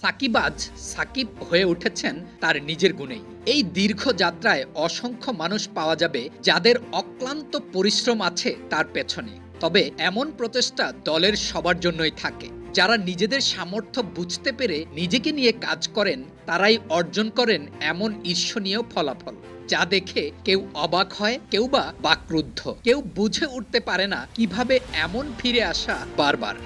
সাকিব আজ সাকিব হয়ে উঠেছেন তার নিজের গুণেই। এই দীর্ঘ যাত্রায় অসংখ্য মানুষ পাওয়া যাবে যাদের অক্লান্ত পরিশ্রম আছে তার পেছনে। তবে এমন প্রচেষ্টা দলের সবার জন্যই থাকে। যারা নিজেদের সামর্থ্য বুঝতে পেরে নিজেকে নিয়ে কাজ করেন তারাই অর্জন করেন এমন ঈর্ষণীয় ফলাফল, যা দেখে কেউ অবাক হয়, কেউ বা বাক্রুদ্ধ, কেউ বুঝে উঠতে পারে না কিভাবে এমন ফিরে আসা বারবার।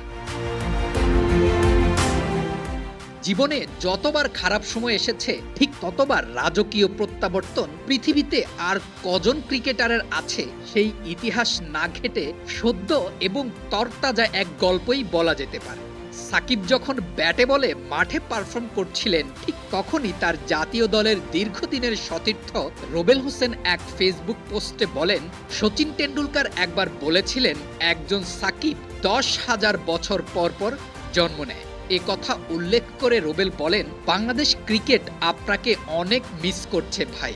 জীবনে যতবার খারাপ সময় এসেছে ঠিক ততবার রাজকীয় প্রত্যাবর্তন। পৃথিবীতে আর কজন ক্রিকেটারের আছে সেই ইতিহাস না ঘেটে সদ্য এবং তরতাজা এক গল্পই বলা যেতে পারে। সাকিব যখন ব্যাটে বলে মাঠে পারফর্ম করছিলেন ঠিক তখনই তার জাতীয় দলের দীর্ঘদিনের সতীর্থ রুবেল হোসেন এক ফেসবুক পোস্টে বলেন, সচিন টেন্ডুলকার একবার বলেছিলেন একজন সাকিব 10,000 বছর পর পর জন্ম নেয়। এ কথা উল্লেখ করে রুবেল বলেন, বাংলাদেশ ক্রিকেট আপনাকে অনেক মিস করছে ভাই।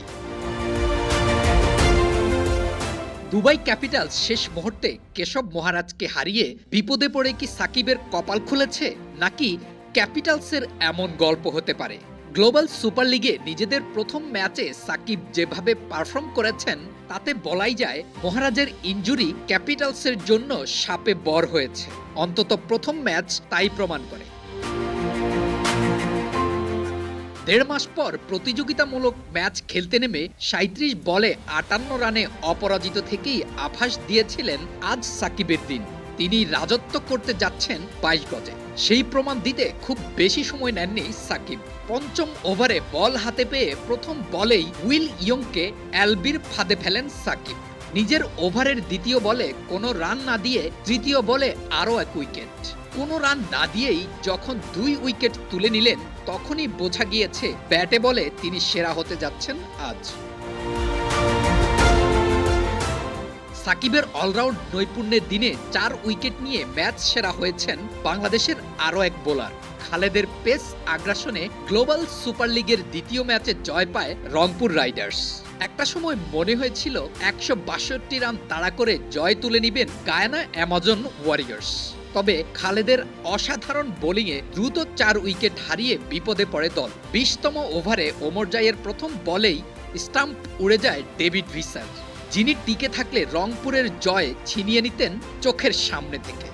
দুবাই ক্যাপিটালস শেষ মুহূর্তে কেশব মহারাজকে হারিয়ে বিপদে পড়ে কি সাকিবের কপাল খুলেছে, নাকি ক্যাপিটালসের এমন গল্প হতে পারে? গ্লোবাল সুপার লিগে নিজেদের প্রথম ম্যাচে সাকিব যেভাবে পারফর্ম করেছেন তাতে বলাই যায় মহারাজের ইনজুরি ক্যাপিটালসের জন্য শাপে বর হয়েছে। অন্তত প্রথম ম্যাচ তাই প্রমাণ করে। 1.5 মাস পর প্রতিযোগিতামূলক ম্যাচ খেলতে নেমে 37 বলে 58 রানে অপরাজিত থেকেই আভাস দিয়েছিলেন আজ সাকিবের দিন। তিনি রাজত্ব করতে যাচ্ছেন 22 গজে। সেই প্রমাণ দিতে খুব বেশি সময় নেননি সাকিব। পঞ্চম ওভারে বল হাতে পেয়ে প্রথম বলেই উইল ইয়ংকে এলবির ফাঁদে ফেলেন সাকিব। নিজের ওভারের দ্বিতীয় বলে কোনো রান না দিয়ে তৃতীয় বলে আরও এক উইকেট। কোনো রান না দিয়েই যখন 2 উইকেট তুলে নিলেন তখনই বোঝা গিয়েছে ব্যাটে বলে তিনি সেরা হতে যাচ্ছেন আজ। সাকিবের অলরাউন্ড নৈপুণ্যের দিনে 4 উইকেট নিয়ে ম্যাচ সেরা হয়েছেন বাংলাদেশের আরও এক বোলার। খালেদের পেস আগ্রাসনে গ্লোবাল সুপার লিগের দ্বিতীয় ম্যাচে জয় পায় রংপুর রাইডার্স। একটা সময় মনে হয়েছিল 162 রান তাড়া করে জয় তুলে নেবেন গায়ানা অ্যামাজন ওয়ারিয়র্স। তবে খালেদের অসাধারণ বোলিংয়ে দ্রুত 4 উইকেট হারিয়ে বিপদে পড়ে দল। 20তম ওভারে ওমর জাইয়ের প্রথম বলেই স্টাম্প উড়ে যায় ডেভিড ভিসার, যিনি টিকে থাকলে রংপুরের জয় ছিনিয়ে নিতেন চোখের সামনে থেকে।